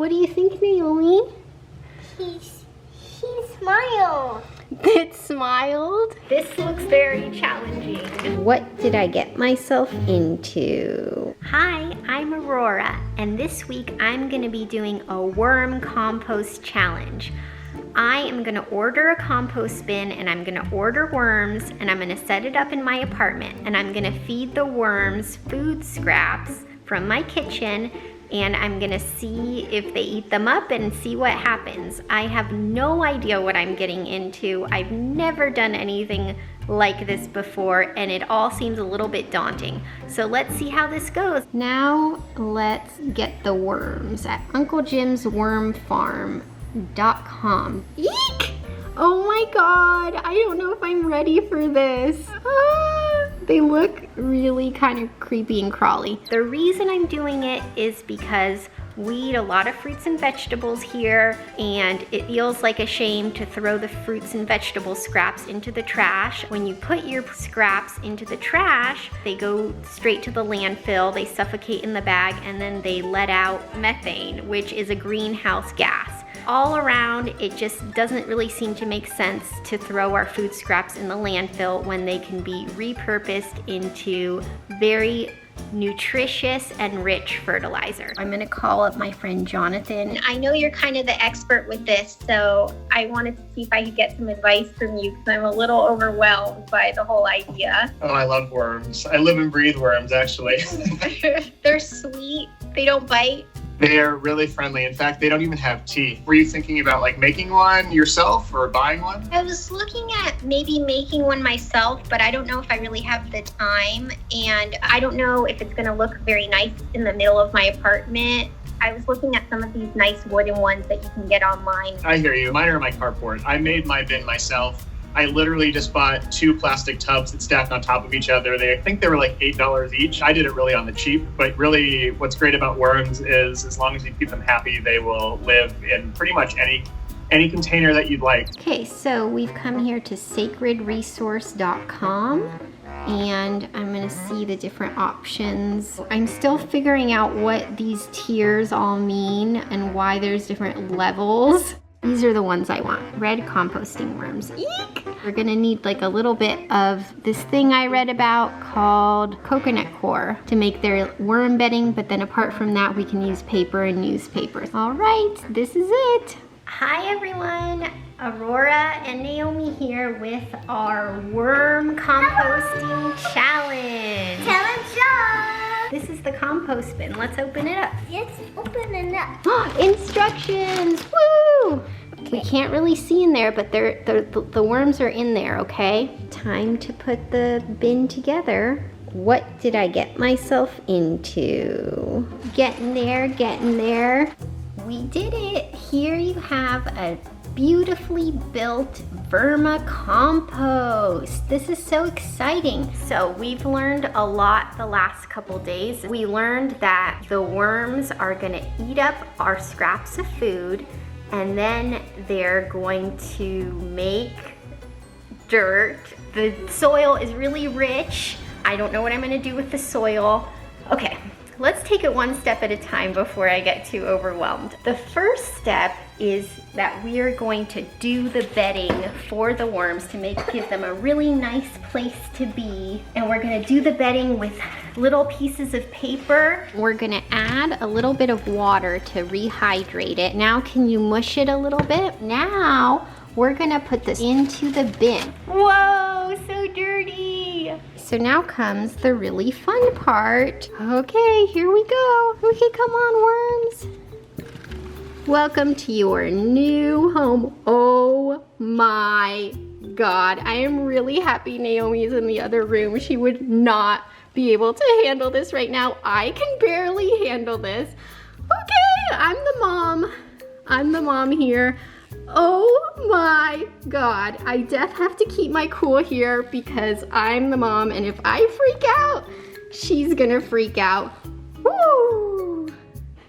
What do you think, Naomi? He smiled. It smiled? This looks very challenging. What did I get myself into? Hi, I'm Aurora, and this week I'm gonna be doing a worm compost challenge. I am gonna order a compost bin and I'm gonna order worms and I'm gonna set it up in my apartment and I'm gonna feed the worms food scraps from my kitchen and I'm gonna see if they eat them up and see what happens. I have no idea what I'm getting into. I've never done anything like this before and it all seems a little bit daunting. So let's see how this goes. Now let's get the worms at UncleJim'sWormFarm.com. Eek! Oh my god, I don't know if I'm ready for this. They look really kind of creepy and crawly. The reason I'm doing it is because we eat a lot of fruits and vegetables here and it feels like a shame to throw the fruits and vegetable scraps into the trash. When you put your scraps into the trash, they go straight to the landfill, they suffocate in the bag, and then they let out methane, which is a greenhouse gas. All around, it just doesn't really seem to make sense to throw our food scraps in the landfill when they can be repurposed into very nutritious and rich fertilizer. I'm gonna call up my friend Jonathan. I know you're kind of the expert with this, so I wanted to see if I could get some advice from you because I'm a little overwhelmed by the whole idea. Oh, I love worms. I live and breathe worms, actually. They're sweet, they don't bite. They're really friendly. In fact, they don't even have teeth. Were you thinking about like making one yourself or buying one? I was looking at maybe making one myself, but I don't know if I really have the time. And I don't know if it's gonna look very nice in the middle of my apartment. I was looking at some of these nice wooden ones that you can get online. I hear you. Mine are in my carport. I made my bin myself. I literally just bought 2 plastic tubs that stacked on top of each other. I think they were like $8 each. I did it really on the cheap, but really what's great about worms is as long as you keep them happy, they will live in pretty much any container that you'd like. Okay, so we've come here to sacredresource.com and I'm gonna see the different options. I'm still figuring out what these tiers all mean and why there's different levels. These are the ones I want. Red composting worms. Eek! We're gonna need like a little bit of this thing I read about called coconut coir to make their worm bedding, but then apart from that, we can use paper and newspapers. All right, this is it. Hi everyone, Aurora and Naomi here with our worm composting challenge. This is the compost bin. Let's open it up. Let's open it up. Instructions, woo! Okay. We can't really see in there, but the worms are in there, okay? Time to put the bin together. What did I get myself into? Getting there, getting there. We did it. Here you have a beautifully built Vermicompost. This is so exciting. So we've learned a lot the last couple days. We learned that the worms are gonna eat up our scraps of food and then they're going to make dirt. The soil is really rich. I don't know what I'm gonna do with the soil. Okay. Let's take it one step at a time before I get too overwhelmed. The first step is that we are going to do the bedding for the worms to give them a really nice place to be. And we're gonna do the bedding with little pieces of paper. We're gonna add a little bit of water to rehydrate it. Now can you mush it a little bit? Now we're gonna put this into the bin. Whoa, so dirty. So now comes the really fun part. Okay, here we go. Okay, come on, worms. Welcome to your new home. Oh my God. I am really happy Naomi is in the other room. She would not be able to handle this right now. I can barely handle this. Okay, I'm the mom. I'm the mom here. Oh my God, I have to keep my cool here because I'm the mom and if I freak out, she's gonna freak out. Woo!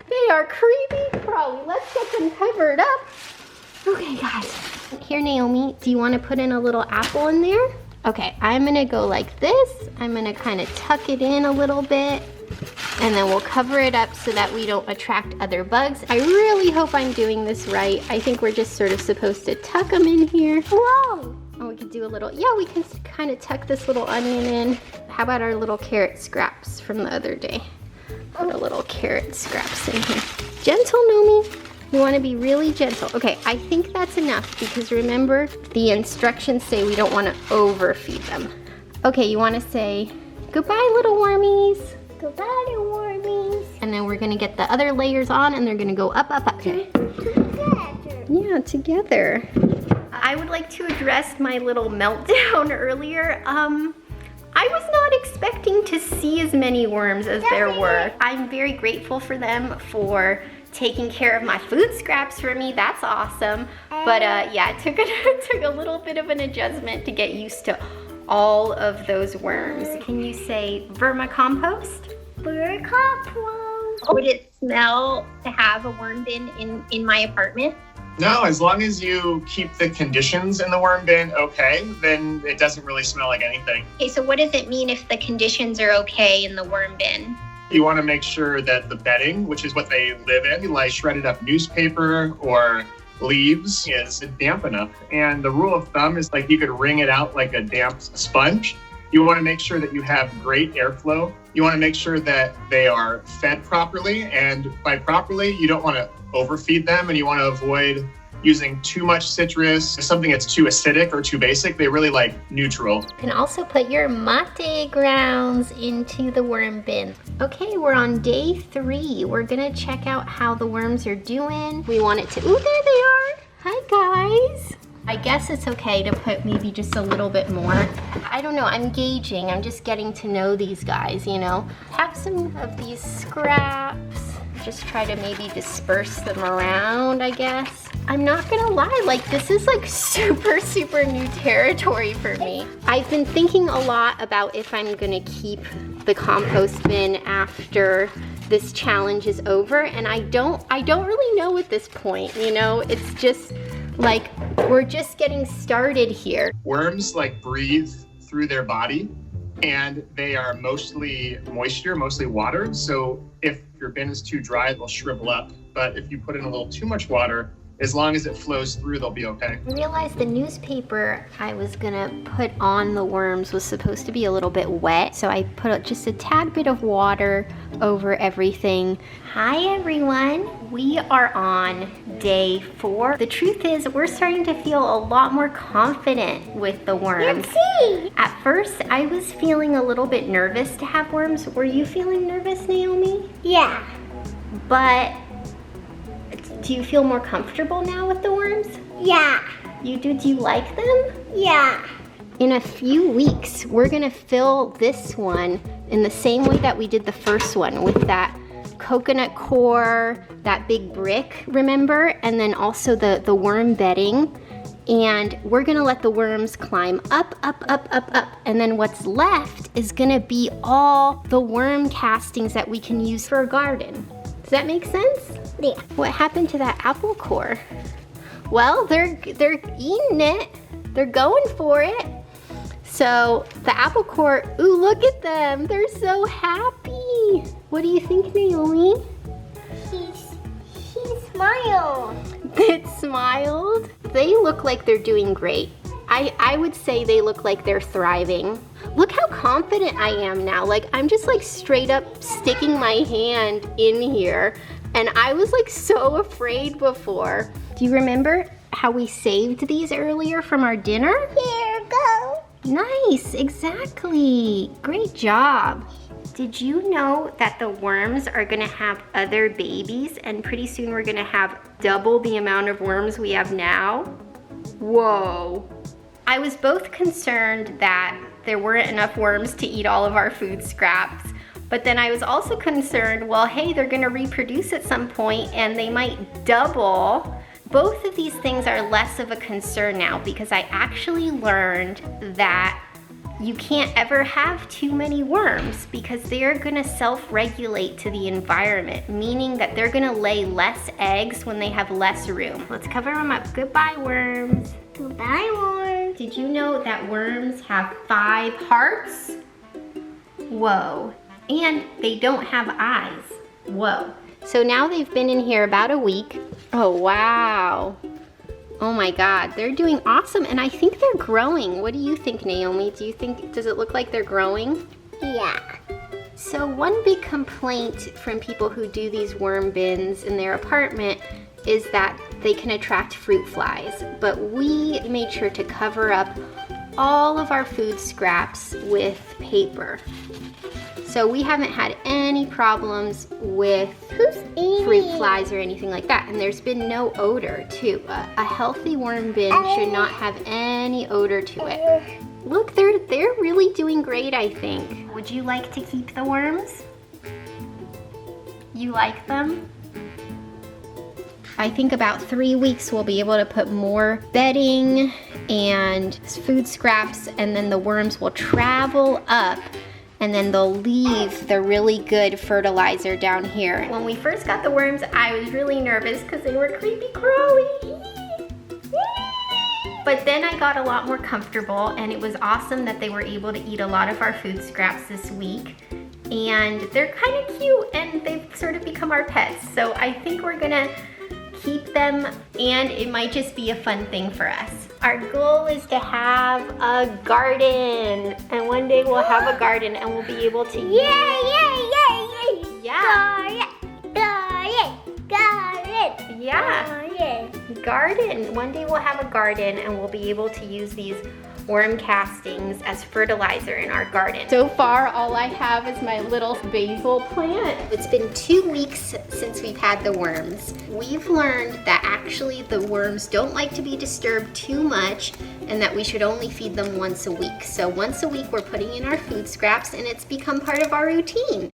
They are creepy crawly. Let's get them covered up. Okay guys, here Naomi, do you wanna put in a little apple in there? Okay, I'm gonna go like this. I'm gonna kind of tuck it in a little bit, and then we'll cover it up so that we don't attract other bugs. I really hope I'm doing this right. I think we're just sort of supposed to tuck them in here. Whoa! Oh, we could do a little, yeah, we can kind of tuck this little onion in. How about our little carrot scraps from the other day? Put a little carrot scraps in here. Gentle, Nomi. You want to be really gentle. Okay, I think that's enough because remember the instructions say we don't want to overfeed them. Okay, you want to say goodbye, little wormies. Goodbye, little wormies. And then we're gonna get the other layers on and they're gonna go up, up, up. Okay. Together. Yeah, together. I would like to address my little meltdown earlier. I was not expecting to see as many worms as there were. I'm very grateful for them for taking care of my food scraps for me. That's awesome. But yeah, it took a little bit of an adjustment to get used to all of those worms. Can you say vermicompost? Vermicompost. Would it smell to have a worm bin in my apartment? No, as long as you keep the conditions in the worm bin okay, then it doesn't really smell like anything. Okay, so what does it mean if the conditions are okay in the worm bin? You want to make sure that the bedding, which is what they live in, like shredded up newspaper or leaves, is damp enough. And the rule of thumb is like you could wring it out like a damp sponge. You want to make sure that you have great airflow. You want to make sure that they are fed properly. And by properly, you don't want to overfeed them, and you want to avoid using too much citrus, something that's too acidic or too basic. They really like neutral. You can also put your mate grounds into the worm bin. Okay, we're on day 3. We're gonna check out how the worms are doing. We want it to, ooh, there they are. Hi guys. I guess it's okay to put maybe just a little bit more. I don't know, I'm gauging. I'm just getting to know these guys, you know. Have some of these scraps. Just try to maybe disperse them around, I guess. I'm not gonna lie, like this is like super new territory for me. I've been thinking a lot about if I'm gonna keep the compost bin after this challenge is over, and I don't really know at this point, you know? It's just like, we're just getting started here. Worms like breathe through their body, and they are mostly moisture, mostly water. So if your bin is too dry, they'll shrivel up. But if you put in a little too much water, as long as it flows through, they'll be okay. I realized the newspaper I was gonna put on the worms was supposed to be a little bit wet, so I put just a tad bit of water over everything. Hi everyone, we are on day 4. The truth is, we're starting to feel a lot more confident with the worms. At first, I was feeling a little bit nervous to have worms. Were you feeling nervous, Naomi? Yeah. But do you feel more comfortable now with the worms? Yeah. You do? Do you like them? Yeah. In a few weeks, we're gonna fill this one in the same way that we did the first one, with that coconut core, that big brick, remember? And then also the worm bedding. And we're gonna let the worms climb up, up, up, up, up. And then what's left is gonna be all the worm castings that we can use for a garden. Does that make sense? Yeah. What happened to that apple core? Well, they're eating it. They're going for it. So the apple core, ooh, look at them. They're so happy. What do you think, Naomi? He smiled. It smiled. They look like they're doing great. I would say they look like they're thriving. Look how confident I am now. Like, I'm just like straight up sticking my hand in here. And I was like so afraid before. Do you remember how we saved these earlier from our dinner? Here, go. Nice, exactly. Great job. Did you know that the worms are gonna have other babies, and pretty soon we're gonna have double the amount of worms we have now? Whoa. I was both concerned that there weren't enough worms to eat all of our food scraps, but then I was also concerned, well, hey, they're gonna reproduce at some point and they might double. Both of these things are less of a concern now because I actually learned that you can't ever have too many worms because they're gonna self-regulate to the environment, meaning that they're gonna lay less eggs when they have less room. Let's cover them up. Goodbye, worms. Goodbye, worms. Did you know that worms have 5 hearts? Whoa. And they don't have eyes. Whoa. So now they've been in here about a week. Oh, wow. Oh my God, they're doing awesome, and I think they're growing. What do you think, Naomi? Does it look like they're growing? Yeah. So one big complaint from people who do these worm bins in their apartment is that they can attract fruit flies, but we made sure to cover up all of our food scraps with paper. So we haven't had any problems with fruit flies or anything like that. And there's been no odor too. A healthy worm bin should not have any odor to it. Look, they're really doing great, I think. Would you like to keep the worms? You like them? I think about 3 weeks we'll be able to put more bedding and food scraps, and then the worms will travel up and then they'll leave the really good fertilizer down here. When we first got the worms, I was really nervous because they were creepy crawly. But then I got a lot more comfortable, and it was awesome that they were able to eat a lot of our food scraps this week. And they're kind of cute, and they've sort of become our pets. So I think we're gonna keep them, and it might just be a fun thing for us. Our goal is to have a garden, and one day we'll have a garden and we'll be able to use... Yeah. Garden. One day we'll have a garden and we'll be able to use these worm castings as fertilizer in our garden. So far, all I have is my little basil plant. It's been 2 weeks since we've had the worms. We've learned that actually the worms don't like to be disturbed too much, and that we should only feed them once a week. So once a week we're putting in our food scraps, and it's become part of our routine.